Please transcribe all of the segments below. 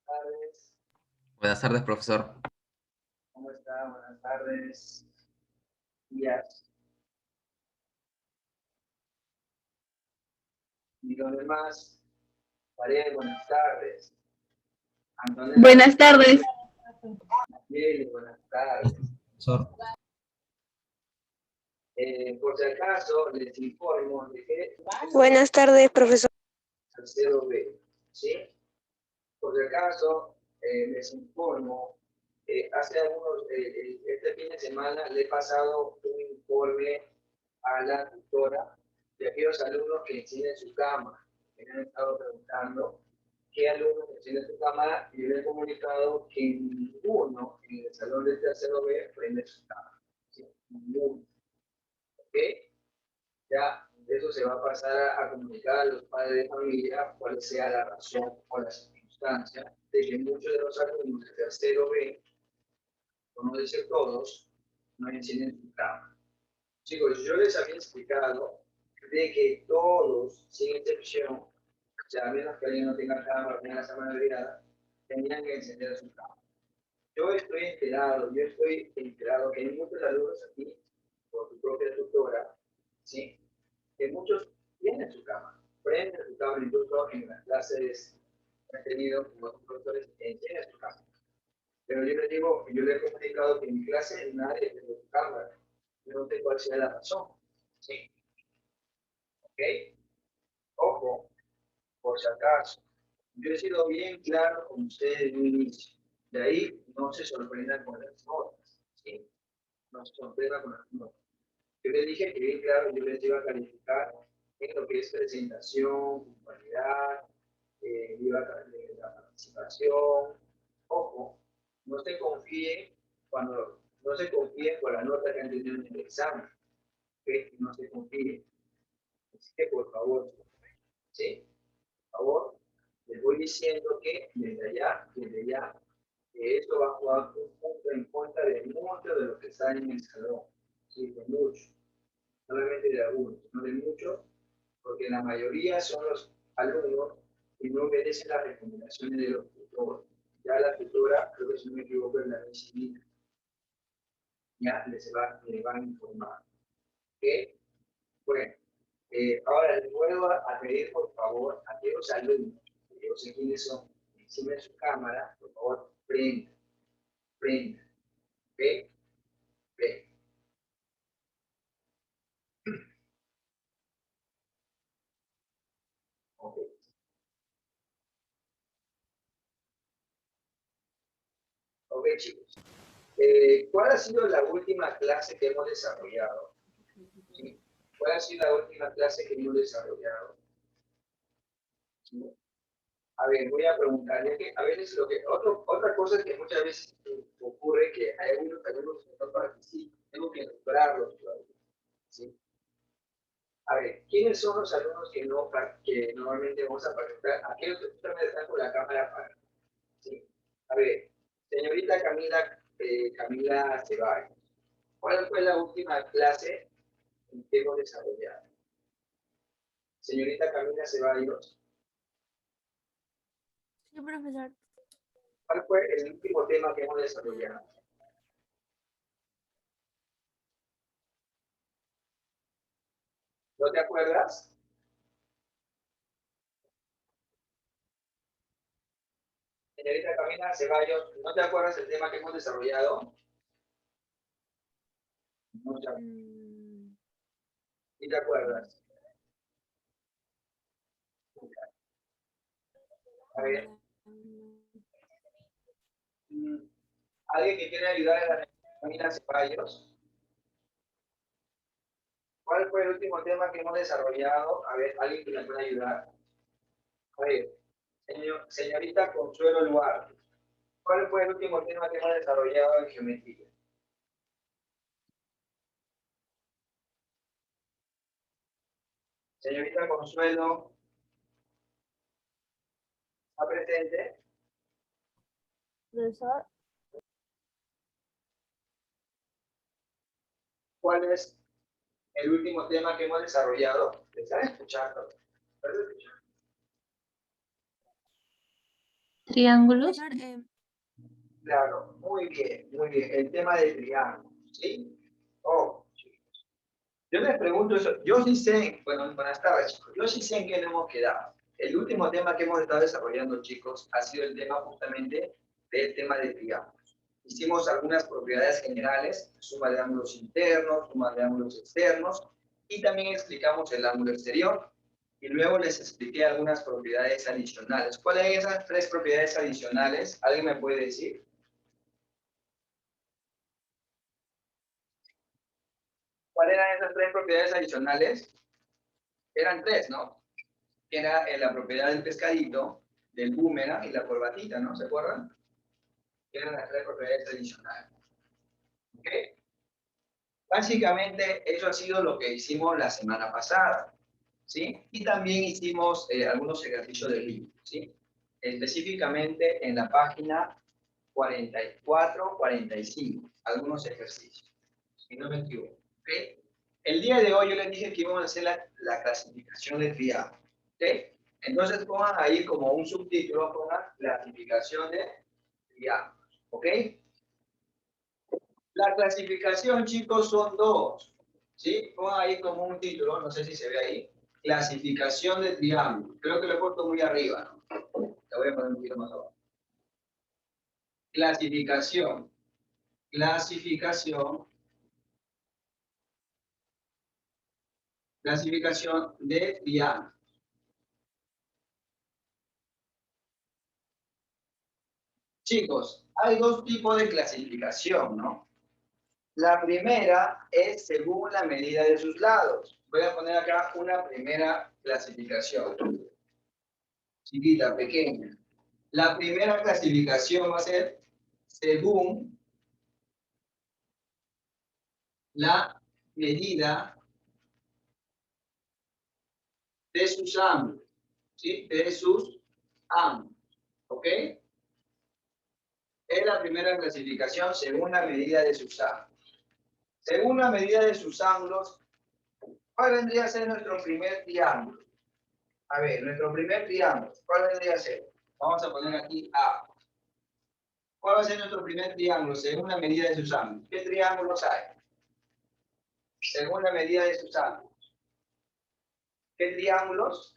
Tardes. Buenas tardes, profesor. ¿Cómo está? Buenas tardes. Días. Y los demás, María, buenas tardes. Antonella, Buenas tardes. Gabriel, buenas tardes. Profesor. Por si acaso, les informo de que Buenas tardes, profesor. Salcedo B, ¿sí? Por si acaso, les informo, este fin de semana le he pasado un informe a la tutora de aquellos alumnos que encienden su cámara. Me han estado preguntando qué alumnos encienden su cámara y le he comunicado que ninguno en el salón del tercero B prende su cámara. ¿Sí? Ninguno. ¿Ok? Ya eso se va a pasar a comunicar a los padres de familia cuál sea la razón o la circunstancia de que muchos de los alumnos del tercero B, por no decir todos, no encienden su cámara. Chicos, yo les había explicado de que todos, sin excepción, o sea, a menos que alguien no tenga cámara, tenga la cámara agregada, tenían que encender su cámara. Yo estoy enterado que hay muchos alumnos aquí, por tu propia tutora, ¿sí? Que muchos tienen su cámara, prenden su cámara, incluso en las clases que he tenido con otros profesores, encienden su cámara. Pero yo les digo, yo les he comunicado que en mi clase nadie tiene su cámara. Yo no sé cuál sea la razón, ¿sí? ¿Ok? Ojo, por si acaso. Yo he sido bien claro con ustedes desde un inicio. De ahí no se sorprendan con las notas, ¿sí? No se sorprendan con las notas. Yo les dije que bien claro, yo les iba a calificar en lo que es presentación, puntualidad, la participación. Ojo, no se confíen no se confíen por la nota que han tenido en el examen. ¿Ok? No se confíen. Así que por favor, ¿sí? Por favor, les voy diciendo que desde ya, que esto va a jugar un punto en contra de muchos de los que están en el salón. Sí, de muchos. No solamente de algunos, sino de muchos, porque la mayoría son los alumnos que no obedecen las recomendaciones de los tutores. Ya la tutora, creo que si no me equivoco, es la vecina. Ya les van a informar. ¿Ok? Bueno, ahora les vuelvo a pedir, por favor, a aquellos alumnos, que yo sé quiénes son, encima de su cámara, por favor, prendan, ¿ok? Ven. Ok, ok, chicos. ¿Cuál ha sido la última clase que hemos desarrollado? ¿Sí? ¿Cuál ha sido la última clase que hemos desarrollado? ¿Sí? A ver, voy a preguntarle que a veces otra cosa que muchas veces ocurre que hay algunos alumnos que no participan, tengo que nombrarlos todavía, ¿sí? A ver, ¿quiénes son los alumnos que normalmente vamos a participar? Aquellos que justamente están con la cámara apagada, ¿sí? A ver, señorita Camila Ceballos, ¿cuál fue la última clase que hemos desarrollado? Señorita Camila Ceballos, Sí, profesor. ¿cuál fue el último tema que hemos desarrollado? ¿No te acuerdas? Señorita Camila Ceballos, ¿no te acuerdas del tema que hemos desarrollado? No te, ¿sí te acuerdas? A ver, ¿alguien que quiera ayudar a la Camila Ceballos? ¿Cuál fue el último tema que hemos desarrollado? A ver, ¿alguien que me pueda ayudar? A ver, señorita Consuelo Luarte, ¿cuál fue el último tema que hemos desarrollado en geometría? Señorita Consuelo, ¿está presente? Profesor. ¿Cuál es el último tema que hemos desarrollado? ¿Me están escuchando? ¿Estás escuchando? Triángulos. Profesor, Claro, muy bien, muy bien. El tema del triángulo, ¿sí? Oh, chicos. Yo les pregunto eso. Yo sí sé, bueno, buenas tardes, chicos. Yo sí sé en qué nos hemos quedado. El último tema que hemos estado desarrollando, chicos, ha sido el tema justamente del tema de triángulos. Hicimos algunas propiedades generales, suma de ángulos internos, suma de ángulos externos, y también explicamos el ángulo exterior. Y luego les expliqué algunas propiedades adicionales. ¿Cuáles son esas 3 propiedades adicionales? ¿Alguien me puede decir? ¿Cuáles eran esas 3 propiedades adicionales? Eran 3, ¿no? Que era la propiedad del pescadito, del boomerang y la corbatita, ¿no? ¿Se acuerdan? Que eran las 3 propiedades adicionales. ¿Ok? Básicamente, eso ha sido lo que hicimos la semana pasada, ¿sí? Y también hicimos algunos ejercicios de libro, ¿sí? Específicamente en la página 44, 45, algunos ejercicios, si no me equivoco, ¿ok? El día de hoy yo les dije que íbamos a hacer la clasificación de triángulos, ¿ok? Entonces pongan ahí como un subtítulo, pongan clasificación de triángulos, ¿ok? La clasificación, chicos, son 2, ¿sí? Pongan ahí como un título, no sé si se ve ahí, clasificación de triángulos. Creo que lo he puesto muy arriba, ¿no? La voy a poner un poquito más abajo. Clasificación, clasificación de triángulos. Chicos, hay 2 tipos de clasificación, ¿no? La primera es según la medida de sus lados. Voy a poner acá una primera clasificación. Chiquita, pequeña. La primera clasificación va a ser según la medida de sus ángulos, ¿sí? De sus ángulos, ¿ok? Es la primera clasificación según la medida de sus ángulos. Según la medida de sus ángulos, ¿cuál vendría a ser nuestro primer triángulo? A ver, nuestro primer triángulo, ¿cuál vendría a ser? Vamos a poner aquí A. ¿Cuál va a ser nuestro primer triángulo según la medida de sus ángulos? ¿Qué triángulos hay? Según la medida de sus ángulos. ¿Qué triángulos?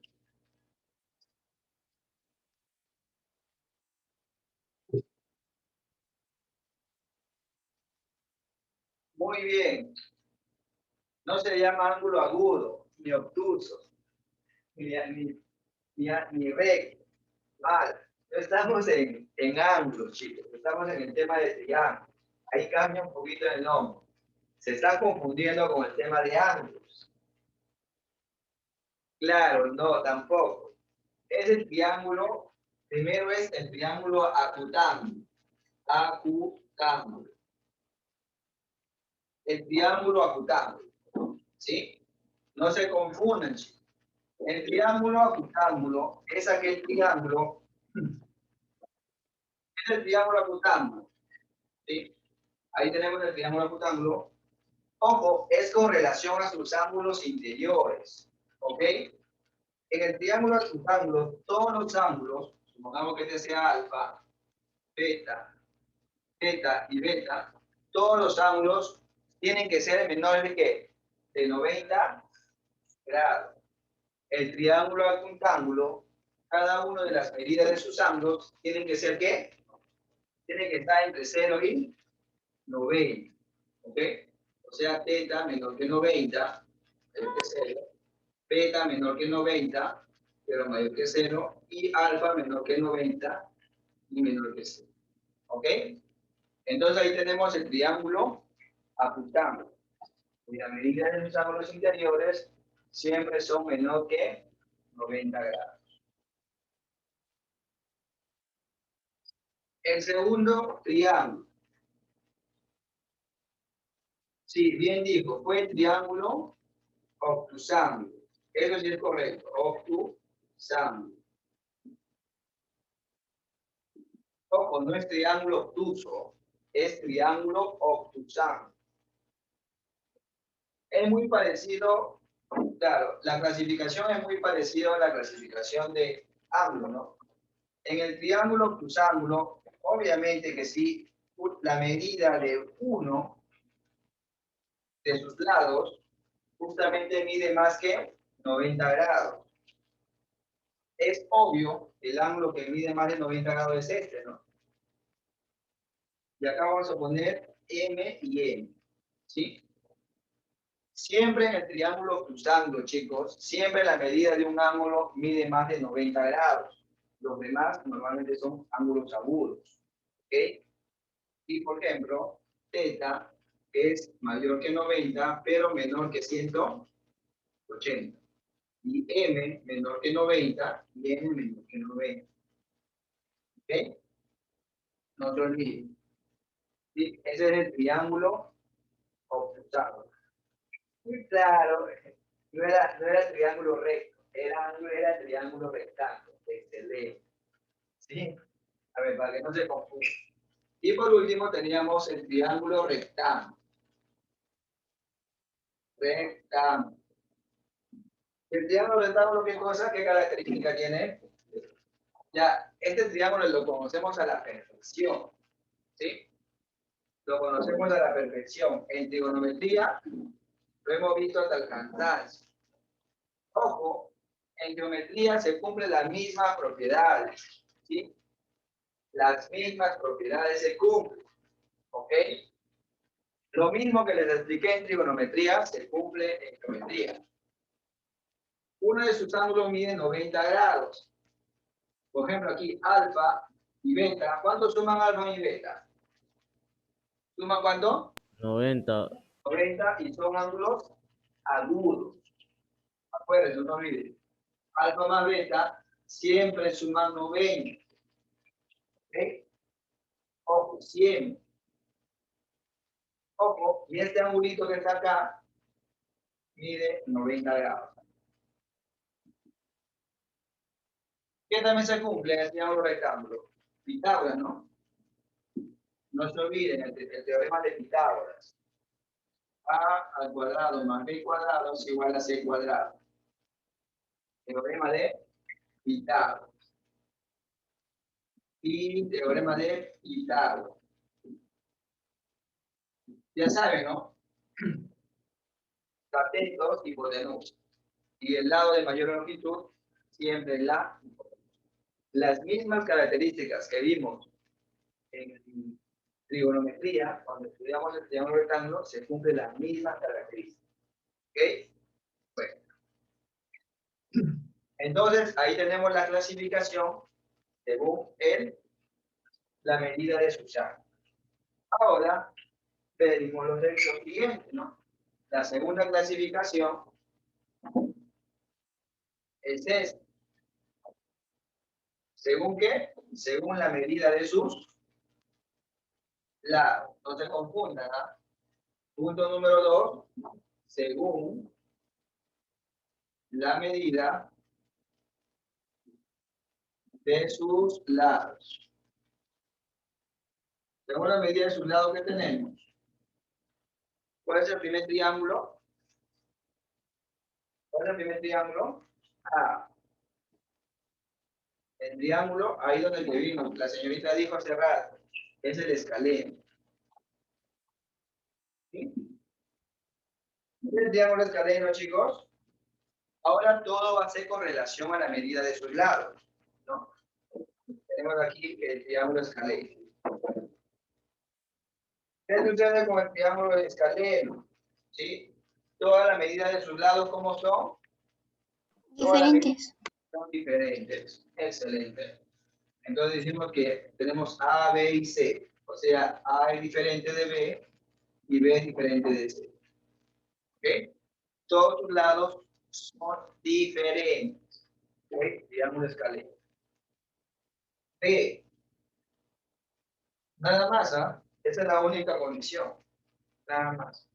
Muy bien. No se llama ángulo agudo, ni obtuso, ni recto. Mal. No estamos en ángulos, chicos. Estamos en el tema de triángulos. Ahí cambia un poquito el nombre. Se está confundiendo con el tema de ángulos. Claro, no, tampoco. Es el triángulo, primero es el triángulo acutángulo. Acutángulo. El triángulo acutángulo. ¿Sí? No se confunden, chicos. El triángulo acutángulo es aquel triángulo, es el triángulo acutángulo, ¿sí? Ahí tenemos el triángulo acutángulo. Ojo, es con relación a sus ángulos interiores, ¿ok? En el triángulo acutángulo, todos los ángulos, supongamos que este sea alfa, beta, beta y beta, todos los ángulos tienen que ser menores de ¿qué? De 90 grados. El triángulo acutángulo, cada una de las medidas de sus ángulos tienen que ser ¿qué? Tiene que estar entre 0 y 90, ¿ok? O sea, teta menor que 90, mayor que 0, beta menor que 90, pero mayor que 0, y alfa menor que 90 y menor que 0, ¿ok? Entonces ahí tenemos el triángulo acutángulo. Y las medidas de los ángulos interiores siempre son menor que 90 grados. El segundo triángulo. Sí, bien dijo, fue el triángulo obtusángulo. Eso sí es correcto, obtusángulo. Ojo, no es triángulo obtuso, es triángulo obtusángulo. Es muy parecido, claro, la clasificación es muy parecida a la clasificación de ángulo, ¿no? En el triángulo cruzángulo, obviamente que sí, la medida de uno de sus lados justamente mide más que 90 grados. Es obvio, el ángulo que mide más de 90 grados es este, ¿no? Y acá vamos a poner M y N, ¿sí? Siempre en el triángulo cruzángulo, chicos, siempre la medida de un ángulo mide más de 90 grados. Los demás normalmente son ángulos agudos, ¿ok? Y, por ejemplo, θ es mayor que 90, pero menor que 180. Y M menor que 90 y N menor que 90. ¿Ok? No se olviden. ¿Sí? Ese es el triángulo octavo. Muy claro, no era triángulo recto, era triángulo rectángulo. Excelente. ¿Sí? A ver, para que no se confunda. Y por último teníamos el triángulo rectángulo. Rectángulo. El triángulo rectángulo, ¿qué cosa? ¿Qué característica tiene? Ya, este triángulo lo conocemos a la perfección. ¿Sí? Lo conocemos a la perfección. En trigonometría lo hemos visto hasta el cansancio. Ojo, en geometría se cumplen las mismas propiedades. ¿Sí? Las mismas propiedades se cumplen. ¿Ok? Lo mismo que les expliqué en trigonometría se cumple en geometría. Uno de sus ángulos mide 90 grados. Por ejemplo, aquí alfa y beta. ¿Cuánto suman alfa y beta? ¿Suman cuánto? 90. 90 y son ángulos agudos. Acuérdense, no olviden. Alfa más beta siempre suman 90. ¿Ok? Ojo, siempre. Ojo, y este angulito que está acá mide 90 grados. ¿Qué también se cumple en el triángulo rectángulo? Pitágoras, ¿no? No se olviden el teorema de Pitágoras. A al cuadrado más b cuadrado es igual a c cuadrado. Teorema de Pitágoras. Y teorema de Pitágoras. Ya saben, ¿no? Catetos, hipotenusa. Y el lado de mayor longitud, siempre las mismas características que vimos en trigonometría, cuando estudiamos el triángulo rectángulo, se cumplen las mismas características. ¿Ok? Bueno. Entonces, ahí tenemos la clasificación según la medida de sus ángulos. Ahora, pedimos los siguientes, ¿no? La segunda clasificación es esta. ¿Según qué? Según la medida de sus lados. No se confundan, ¿ah? Punto número 2, según la medida de sus lados. Según la medida de sus lados que tenemos. ¿Cuál es el primer triángulo? ¿Cuál es el primer triángulo? A. El triángulo, ahí donde vimos, la señorita dijo hace rato, es el escaleno. ¿Sí? El triángulo escaleno, chicos. Ahora todo va a ser con relación a la medida de sus lados, ¿no? Tenemos aquí el triángulo escaleno. ¿Qué sucede con el triángulo escaleno? ¿Sí? Todas las medidas de sus lados, ¿cómo son? Todas las medidas son diferentes. Excelente. Entonces decimos que tenemos A, B y C. O sea, A es diferente de B y B es diferente de C. ¿Ok? Todos sus lados son diferentes. ¿Ok? Triángulo escaleno. B. Nada más, ¿ah? Esa es la única condición. Nada más.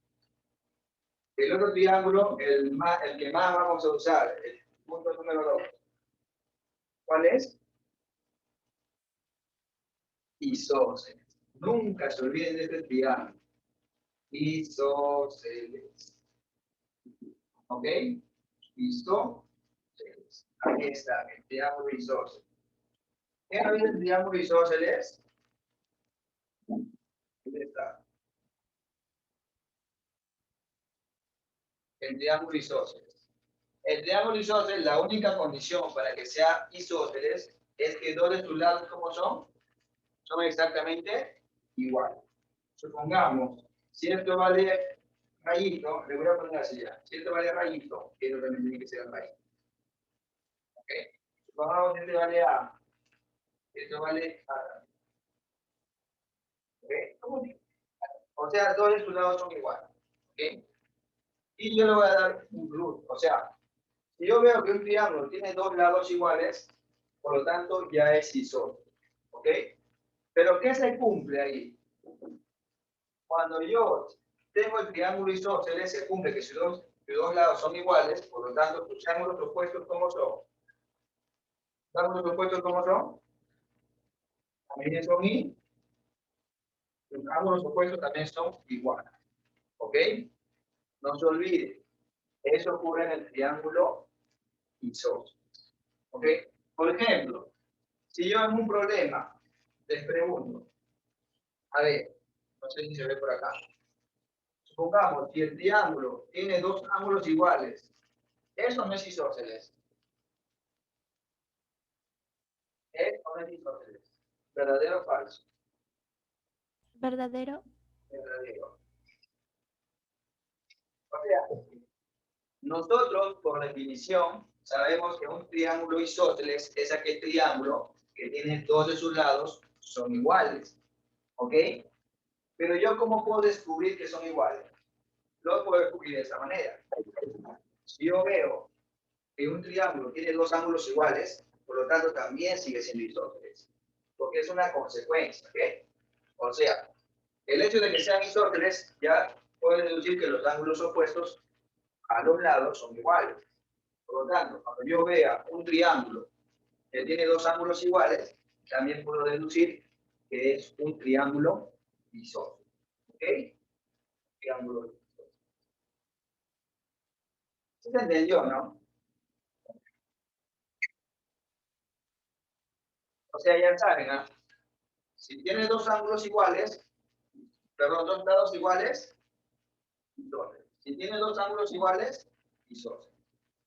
El otro triángulo, el que más vamos a usar, el punto número 2. ¿Cuál es? Isósceles. Nunca se olviden de este triángulo. Isósceles. ¿Ok? Isósceles. Ahí está, el triángulo isósceles. ¿Ok? ¿Qué no es el triángulo isósceles? ¿Dónde está? El triángulo isósceles. El triángulo isósceles, la única condición para que sea isósceles es que dos de sus lados, ¿cómo son? Son exactamente iguales. Supongamos, si esto vale rayito, le voy a poner así ya. Si esto vale rayito, esto también tiene que ser rayito. ¿Ok? Supongamos que este vale A, esto vale A. ¿Ok? O sea, dos de sus lados son iguales. ¿Ok? Y yo le voy a dar un plus. O sea, si yo veo que un triángulo tiene dos lados iguales, por lo tanto ya es isósceles. ¿Ok? Pero ¿qué se cumple ahí? Cuando yo tengo el triángulo isósceles, se cumple que sus dos lados son iguales, por lo tanto, sus ángulos opuestos, ¿cómo son? ¿Los ángulos opuestos cómo son? También son y los ángulos opuestos también son iguales. ¿Ok? No se olvide, eso ocurre en el triángulo isósceles. ¿Ok? Por ejemplo, si yo en un problema les pregunto, a ver, no sé si se ve por acá. Supongamos, si el triángulo tiene dos ángulos iguales, eso no es isósceles. ¿Es o no es isósceles? ¿Verdadero o falso? Verdadero. Verdadero. O sea, nosotros, por definición, sabemos que un triángulo isósceles es aquel triángulo que tiene dos de sus lados son iguales. ¿Ok? Pero yo, ¿cómo puedo descubrir que son iguales? Lo puedo descubrir de esa manera. Si yo veo que un triángulo tiene dos ángulos iguales, por lo tanto también sigue siendo isósceles. Porque es una consecuencia. ¿Ok? O sea, el hecho de que sean isósceles ya puede deducir que los ángulos opuestos a los lados son iguales. Por lo tanto, cuando yo vea un triángulo que tiene dos ángulos iguales, también puedo deducir que es un triángulo isósceles. ¿Ok? Triángulo isósceles. ¿Se entendió, no? O sea, ya saben, ¿ah? Si tiene dos ángulos iguales, perdón, dos lados iguales, isósceles. Si tiene dos ángulos iguales, isósceles.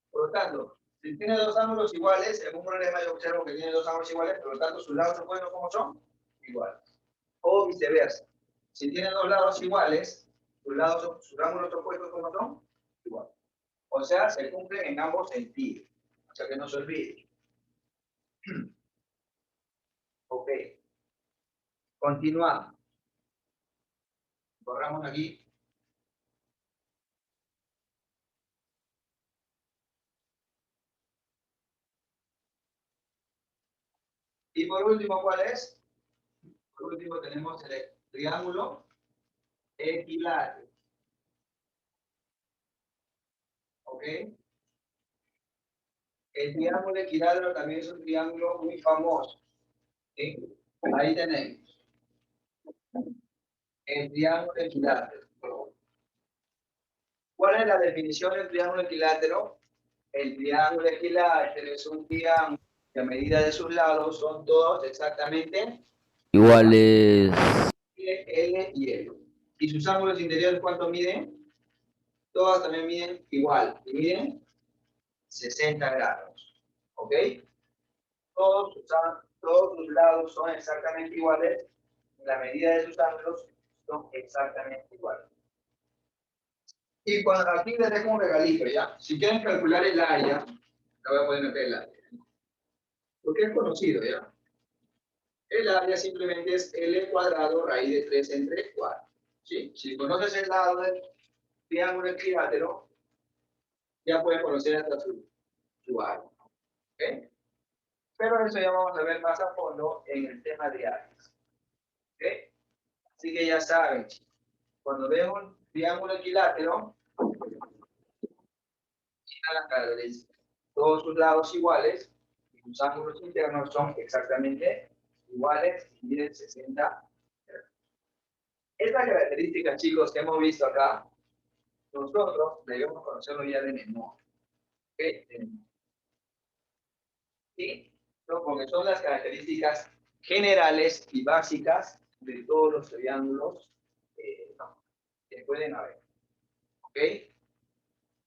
Por lo tanto, si tiene dos ángulos iguales, en un problema yo observo que tiene dos ángulos iguales, por lo tanto sus lados opuestos, ¿cómo son? Iguales. O viceversa. Si tiene dos lados iguales, sus ángulos opuestos, ¿cómo son? Iguales. O sea, se cumplen en ambos sentidos. O sea, que no se olvide. Ok. Continuamos. Borramos aquí. Y por último, ¿cuál es? Por último tenemos el triángulo equilátero. ¿Ok? El triángulo equilátero también es un triángulo muy famoso. ¿Sí? Ahí tenemos el triángulo equilátero. ¿Cuál es la definición del triángulo equilátero? El triángulo equilátero es un triángulo que a medida de sus lados son todos exactamente Iguales. L y L. ¿Y sus ángulos interiores cuánto miden? Todas también miden igual. Y miden 60 grados. ¿Ok? Todos sus lados son exactamente iguales. La medida de sus ángulos son exactamente iguales. Y cuando, aquí les dejo un regalito, ¿ya? Si quieren calcular el área, la voy a poner acá el área. Porque es conocido, ¿ya? El área simplemente es L cuadrado raíz de 3 entre 4. ¿Sí? Si conoces el lado del triángulo equilátero, ya puedes conocer hasta su área. ¿Ok? Pero eso ya vamos a ver más a fondo en el tema de áreas. ¿Ok? Así que ya saben, cuando ven un triángulo equilátero, todos sus lados iguales y sus ángulos internos son exactamente iguales y miden 60. Esta característica, chicos, que hemos visto acá, nosotros debemos conocerlo ya de memoria. ¿Ok? ¿Sí? ¿no? Porque son las características generales y básicas de todos los triángulos ¿no? que pueden haber. ¿Ok?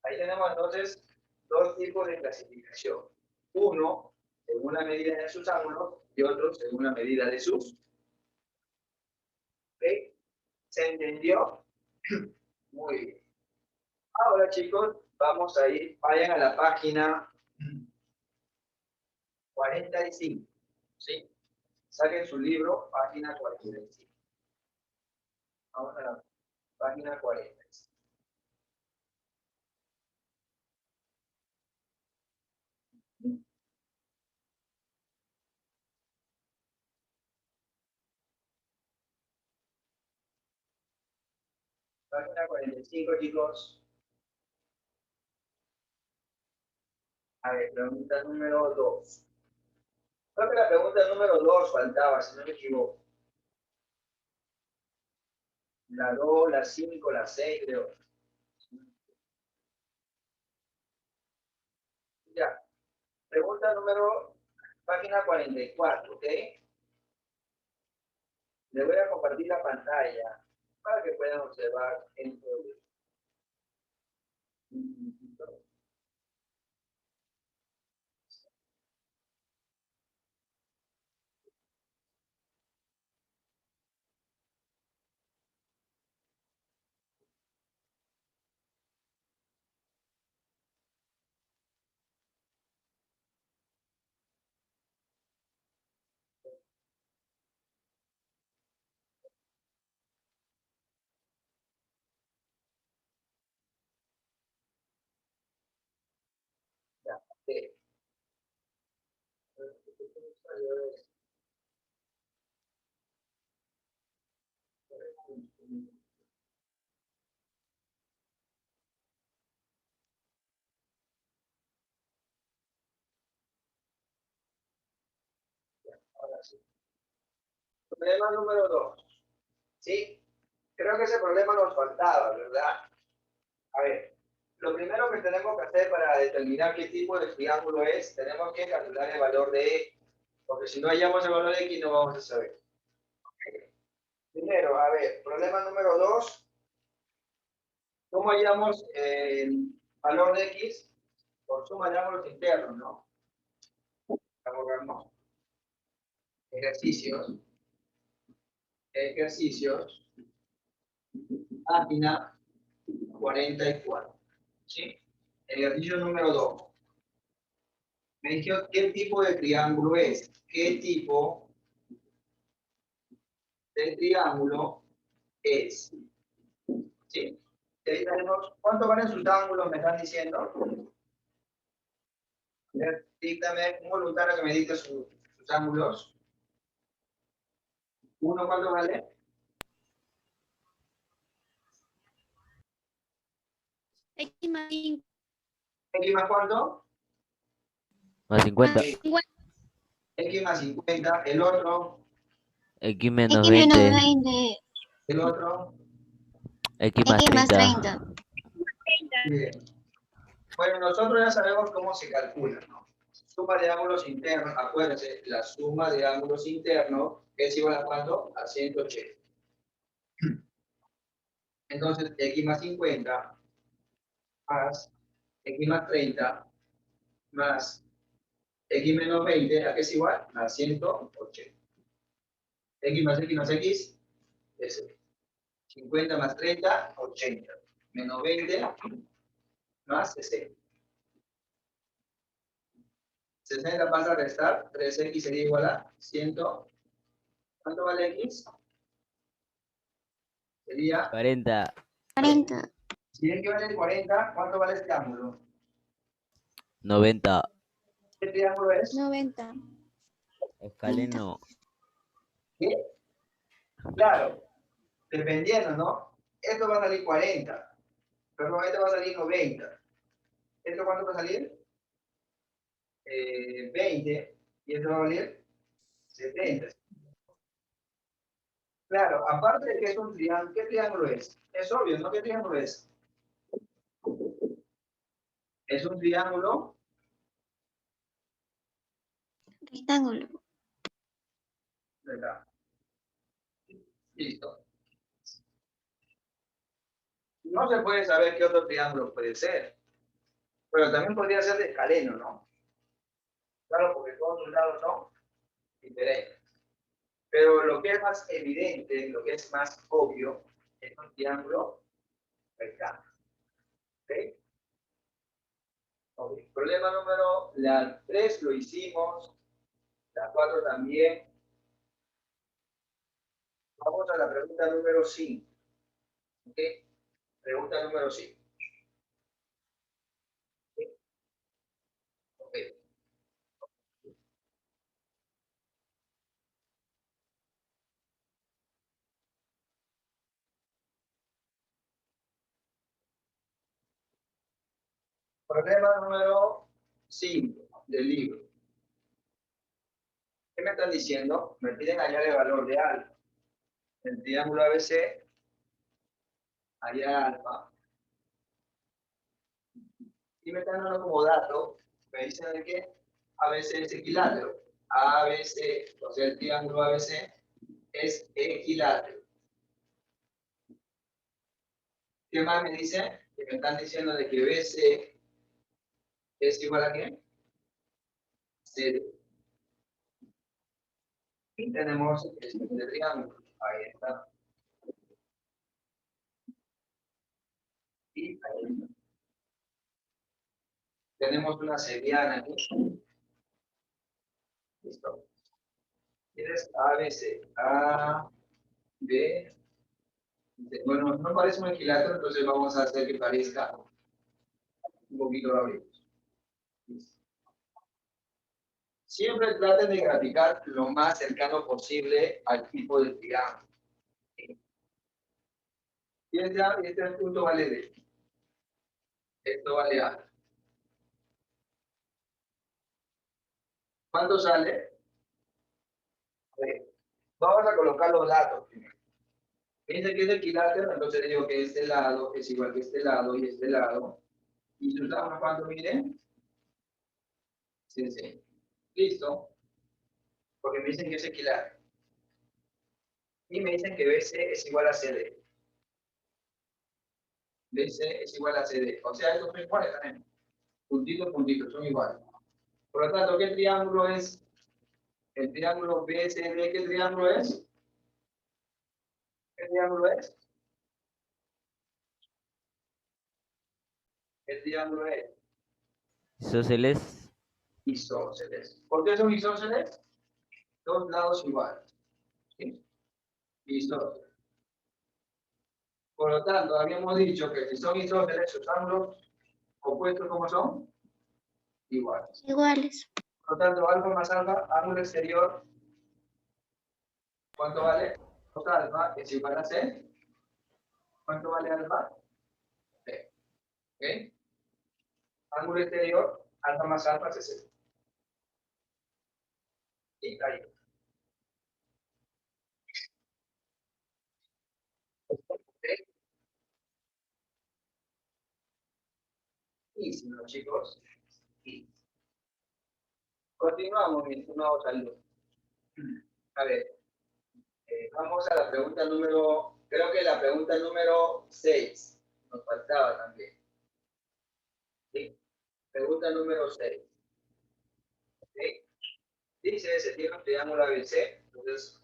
Ahí tenemos entonces dos tipos de clasificación. Uno, según la medida de sus ángulos, y otro, según la medida de sus. ¿Ok? ¿Se entendió? Muy bien. Ahora, chicos, vamos a ir, vayan a la página 45. ¿Sí? Saquen su libro, página 45. Vamos a la página 45. Página 45, chicos. A ver, pregunta número 2. Creo que la pregunta número 2 faltaba, si no me equivoco. La 2, la 5, la 6, creo. Ya. Pregunta número, página 44, ¿ok? Le voy a compartir la pantalla para que puedan observar el problema. Ya, ok. Ahora sí. Problema número 2. ¿Sí? Creo que ese problema nos faltaba, ¿verdad? A ver, lo primero que tenemos que hacer para determinar qué tipo de triángulo es, tenemos que calcular el valor de X, porque si no hallamos el valor de X no vamos a saber. Primero, a ver, problema número 2, ¿cómo hallamos el valor de X? Por suma de ángulos internos, ¿no? Vamos, ejercicios, página 44, ¿sí? Ejercicio número 2. Me dijo qué tipo de triángulo es. ¿Qué tipo de triángulo es? ¿Sí? Ahí tenemos, ¿cuánto valen sus ángulos? Me están diciendo. Dígame, un voluntario que me dicte sus ángulos. ¿Uno cuánto vale? X más 5. ¿X más cuánto? Más 50. X más 50. El otro. X menos X menos 20. 20. El otro. X más X más 30. 30. Bien. Bueno, nosotros ya sabemos cómo se calcula, ¿no? Suma de ángulos internos, acuérdense, la suma de ángulos internos es igual a cuánto? A 180. Entonces, X más 50 más X más 30 más X menos 20, ¿a qué es igual? A 180. X más X es 50 más 30, 80. Menos 20 más 60. 60 pasa a restar, 3X sería igual a 100. ¿Cuánto vale X? Sería 40. 40. Si es que vale 40, ¿cuánto vale este ángulo? 90. ¿Qué triángulo es? 90. Escaleno. ¿Qué? Claro, dependiendo, ¿no? Esto va a salir 40, pero esto va a salir 90. ¿Esto cuánto va a salir? 20, y esto va a valer 70. Claro, aparte de que es un triángulo, ¿qué triángulo es? Es obvio, ¿no? ¿Qué triángulo es? Es un triángulo Rectángulo. ¿Verdad? Listo. No se puede saber qué otro triángulo puede ser, pero también podría ser de escaleno, ¿no? Claro, porque todos sus lados son diferentes. Pero lo que es más evidente, lo que es más obvio, es un triángulo rectángulo. ¿Ok? Ok. Problema número, la 3 lo hicimos, la 4 también. Vamos a la pregunta número 5. ¿Ok? Pregunta número 5. Ok. Problema número 5 del libro. ¿Qué me están diciendo? Me piden hallar el valor de alfa. El triángulo ABC, hallar alfa. Y me están dando como dato, me dicen de que ABC es equilátero. ABC, o sea, el triángulo ABC es equilátero. ¿Qué más me dicen? Que me están diciendo de que BC es igual a ¿qué? 0. Y tenemos el triángulo. Ahí está. Y ahí está. Tenemos una seriana aquí. Listo. Tienes ABC. A, B. Bueno, no parece un equilátero, entonces vamos a hacer que parezca un poquito abierto. Siempre traten de graficar lo más cercano posible al tipo de triángulo. Y este punto vale D. Esto vale A. ¿Cuánto sale? A ver, vamos a colocar los datos primero. Fíjense que es equilátero, entonces digo que este lado es igual que este lado y este lado. ¿Y si usamos cuánto miren? Sí, sí. Listo. Porque me dicen que es equilátero. Y me dicen que BC es igual a CD. BC es igual a CD. O sea, estos son iguales también. Puntito, puntito, son iguales. Por lo tanto, ¿qué triángulo es? El triángulo BCD, ¿qué triángulo es? ¿Qué triángulo es? El triángulo es Isósceles. isósceles. ¿Por qué son isósceles? Dos lados iguales. ¿Sí? Isósceles. Por lo tanto, habíamos dicho que si son isósceles, sus ángulos opuestos, ¿cómo son? Iguales. Iguales. Por lo tanto, alfa más alfa, ángulo exterior, ¿cuánto vale? Pues alfa es igual a C. ¿Cuánto vale alfa? C. ¿Ok? Ángulo exterior, alfa más alfa es C. Y ahí. ¿Ok? Y si no, chicos. Y continuamos, mis estimados alumnos. A ver, vamos a la pregunta número, creo que la pregunta número 6. Nos faltaba también. ¿Sí? Pregunta número 6. ¿Sí? Dice, se tiene un triángulo ABC. Entonces,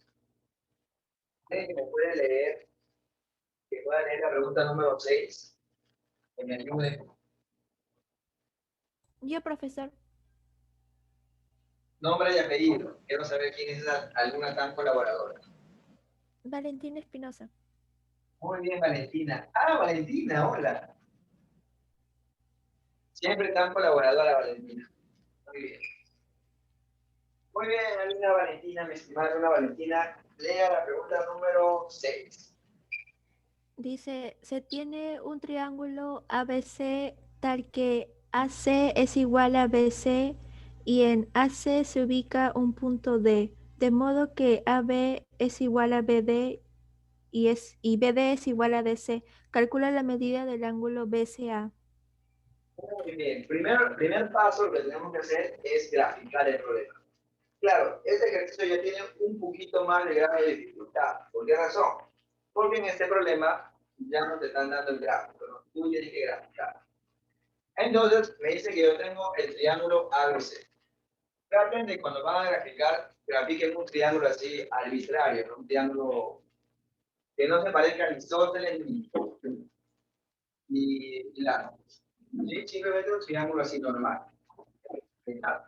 ¿alguien que me puede leer, que pueda leer la pregunta número 6? Que me ayude. Yo, profesor. Nombre y apellido. Quiero saber quién es alguna tan colaboradora. Valentina Espinosa. Muy bien, Valentina. Ah, Valentina, hola. Siempre tan colaboradora, Valentina. Muy bien. Muy bien, Alina Valentina, mi estimada Alina Valentina. Lea la pregunta número 6. Dice, se tiene un triángulo ABC tal que AC es igual a BC y en AC se ubica un punto D, de modo que AB es igual a BD y BD es igual a DC. Calcula la medida del ángulo BCA. Muy bien. Primer paso, lo que tenemos que hacer es graficar el problema. Claro, este ejercicio ya tiene un poquito más de grado de dificultad. ¿Por qué razón? Porque en este problema ya no te están dando el gráfico, ¿no? Tú tienes que graficar. Entonces, me dice que yo tengo el triángulo ABC. Traten de cuando van a graficar, grafiquen un triángulo así arbitrario, ¿no? Un triángulo que no se parezca a isósceles ni plano. ¿Sí? Simplemente un triángulo así normal.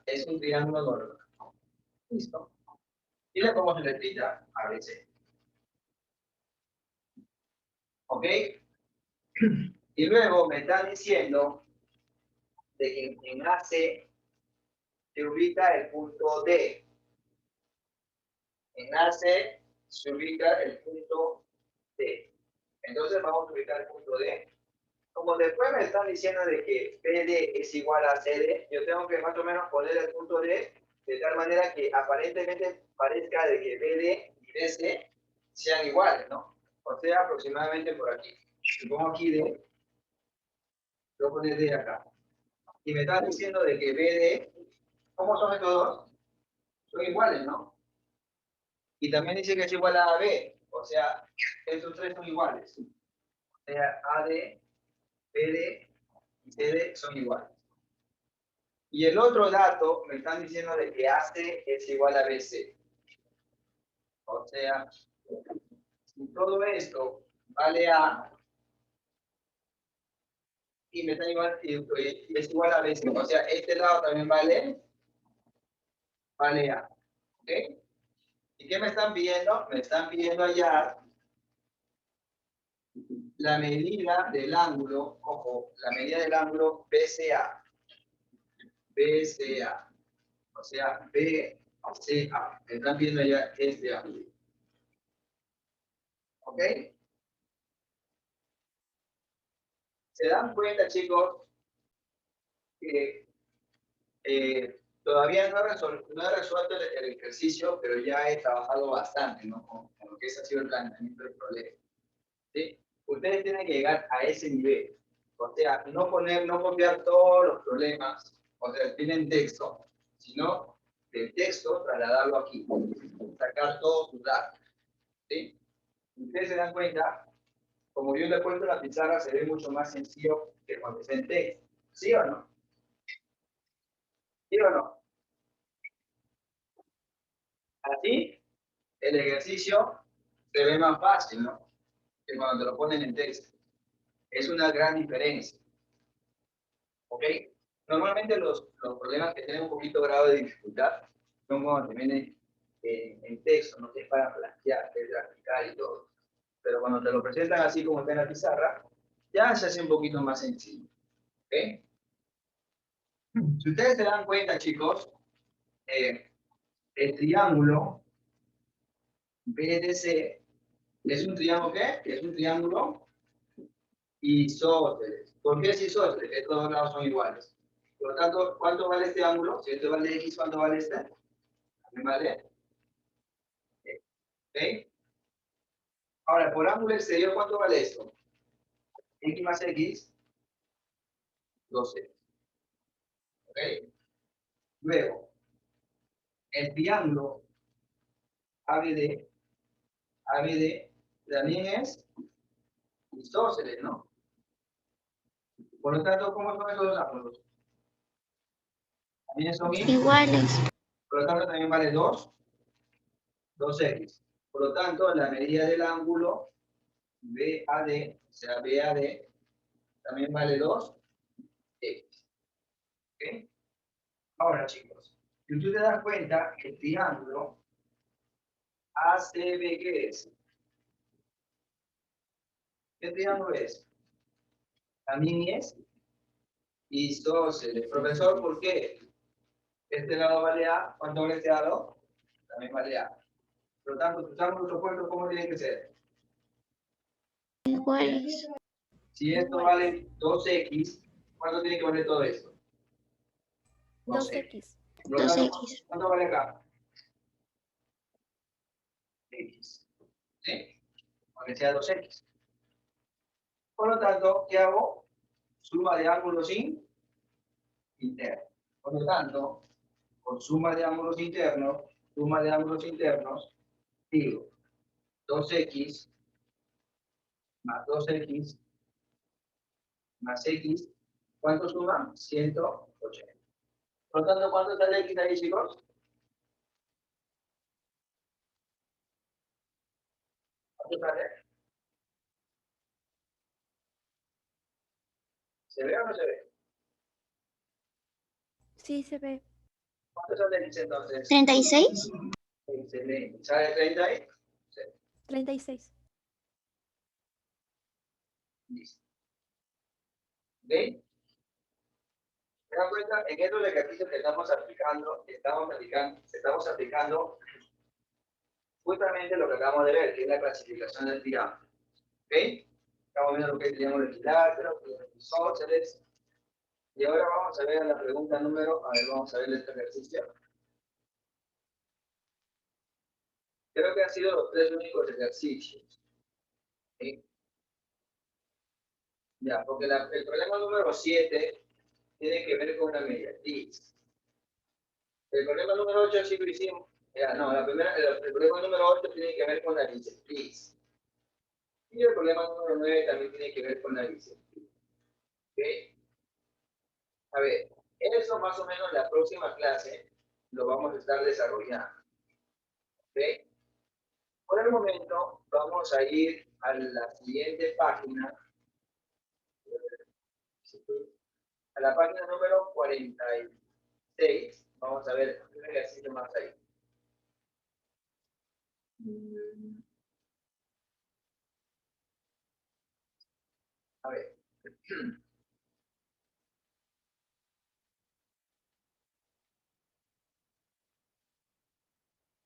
Es un triángulo normal. Listo. Y le pongo su letrita ABC. ¿Ok? Y luego me están diciendo de que en AC se ubica el punto D. En AC se ubica el punto D. Entonces vamos a ubicar el punto D. Como después me están diciendo de que PD es igual a CD, yo tengo que más o menos poner el punto D de tal manera que aparentemente parezca de que BD y BC sean iguales, ¿no? O sea, aproximadamente por aquí. Si pongo aquí D, voy a poner D acá. Y me están diciendo de que BD, ¿cómo son estos dos? Son iguales, ¿no? Y también dice que es igual a AB, o sea, estos tres son iguales. O sea, AD, BD y CD son iguales. Y el otro dato me están diciendo de que AC es igual a BC. O sea, si todo esto vale A y me está igual, y es igual a BC, o sea, este lado también vale A. ¿Ok? ¿Y qué me están pidiendo? Me están pidiendo hallar la medida del ángulo, ojo, la medida del ángulo BCA. BCA. O sea, BCA. Me están pidiendo ya este ángulo. ¿Ok? ¿Se dan cuenta, chicos, que todavía no he resuelto el ejercicio, pero ya he trabajado bastante, ¿no? Con lo que ese ha sido el planteamiento del problema? ¿Sí? Ustedes tienen que llegar a ese nivel. O sea, no copiar todos los problemas, o sea, tienen texto, sino del texto trasladarlo aquí, sacar todos sus datos. ¿Sí? Ustedes se dan cuenta, como yo le he puesto la pizarra, se ve mucho más sencillo que cuando está en texto. ¿Sí o no? ¿Sí o no? Así, el ejercicio se ve más fácil, ¿no? Que cuando te lo ponen en texto. Es una gran diferencia. ¿Ok? Normalmente los problemas que tienen un poquito grado de dificultad son cuando te vienen en texto, no que es para plantear, es graficar y todo. Pero cuando te lo presentan así como está en la pizarra, ya se hace un poquito más sencillo. ¿Ok? Si ustedes se dan cuenta, chicos, el triángulo BDC es un triángulo ¿qué? Es un triángulo isósceles. ¿Por qué es isósceles? Estos dos lados son iguales. Por lo tanto, ¿cuánto vale este ángulo? Si este vale X, ¿cuánto vale este? También vale. ¿Ok? Ahora, por ángulo exterior, ¿cuánto vale esto? X más X, 12. ¿Ok? Luego, el triángulo ABD también es isósceles, ¿no? Por lo tanto, ¿cómo son esos dos ángulos? También son Iguales. Por lo tanto, también vale 2x. Por lo tanto, la medida del ángulo BAD, o sea, BAD, también vale 2x. ¿Ok? Ahora, chicos, si tú te das cuenta, el triángulo ACB, ¿qué es? ¿Qué triángulo es? También es isósceles. Profesor, ¿por qué? Este lado vale A, ¿cuánto vale este lado? También vale A. Por lo tanto, tus ángulos opuestos, ¿cómo tienen que ser? Iguales. Si esto vale 2x, ¿cuánto tiene que valer todo esto? 2x. Por lo tanto, 2x. ¿cuánto vale acá? X. ¿Sí? Aunque sea 2x. Por lo tanto, ¿qué hago? Suma de ángulos internos. Por lo tanto, por suma de ángulos internos, digo 2x más 2x más x, ¿cuánto suma? 180. Por lo tanto, ¿cuánto sale x ahí, chicos? ¿Cuánto sale? ¿Se ve o no se ve? Sí, se ve. ¿Cuánto sale x entonces? 36. Excelente. ¿Sale 30 ahí? Sí. 36. Listo. ¿Ok? ¿Se dan cuenta? En estos ejercicios que estamos aplicando justamente lo que acabamos de ver, que es la clasificación del triángulo. ¿Ok? Estamos viendo lo que es el triángulo equilátero, los isósceles. Y ahora vamos a ver la pregunta número, vamos a ver este ejercicio. Creo que han sido los 3 únicos ejercicios. ¿Sí? Ya, porque el problema número 7 tiene que ver con la mediatriz. El problema número 8 sí lo hicimos. Ya, no, el problema número 8 tiene que ver con la bisectriz. Y el problema número 9 también tiene que ver con la bisectriz. ¿Ok? A ver, eso más o menos la próxima clase lo vamos a estar desarrollando. ¿Ok? Por el momento vamos a ir a la siguiente página. A la página número 46. Vamos a ver un ejercicio más ahí. A ver.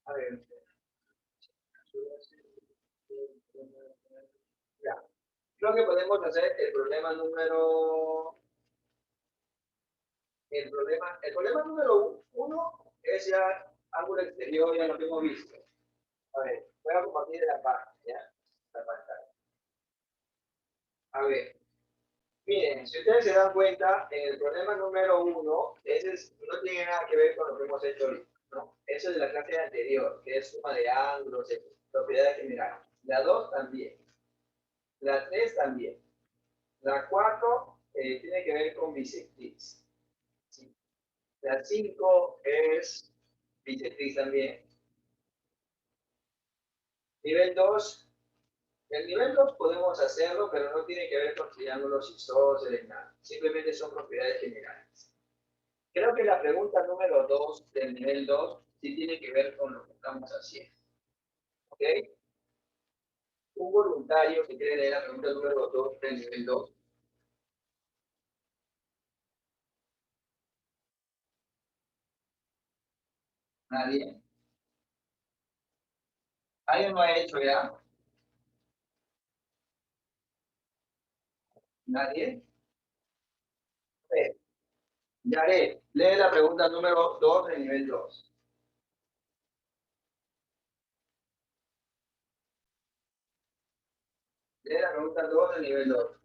A ver. Ya. Lo que podemos hacer, el problema número número 1 es ya ángulo exterior, ya lo que hemos visto. A ver, voy a compartir la página, ¿ya? La pantalla. A ver, miren, si ustedes se dan cuenta, en el problema número 1, no tiene nada que ver con lo que hemos hecho ahorita, ¿no? Eso es de la clase anterior, que es suma de ángulos, propiedades generales. La 2 también. La 3 también. La 4 tiene que ver con bisectriz. ¿Sí? La 5 es bisectriz también. Nivel 2. El nivel 2 podemos hacerlo, pero no tiene que ver con triángulos isósceles, nada. Simplemente son propiedades generales. Creo que la pregunta número 2 del nivel 2 sí tiene que ver con lo que estamos haciendo. ¿Ok? Un voluntario que quiere leer la pregunta número 2 del nivel 2. ¿Nadie? ¿Alguien lo ha hecho ya? ¿Nadie? Yaré, lee la pregunta número 2 del nivel 2. Lee la pregunta 2 del nivel 2.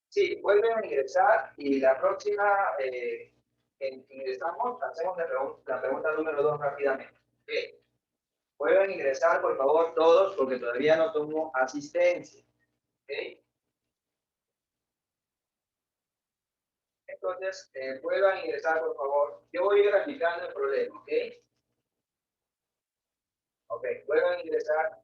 Sí, vuelven a ingresar y la próxima ingresamos, hacemos la pregunta número 2 rápidamente. Bien. Vuelven a ingresar, por favor, todos, porque todavía no tomo asistencia. ¿Ok? Entonces, vuelvan a ingresar, por favor. Yo voy a ir explicando el problema, ¿ok? Ok, vuelvan a ingresar.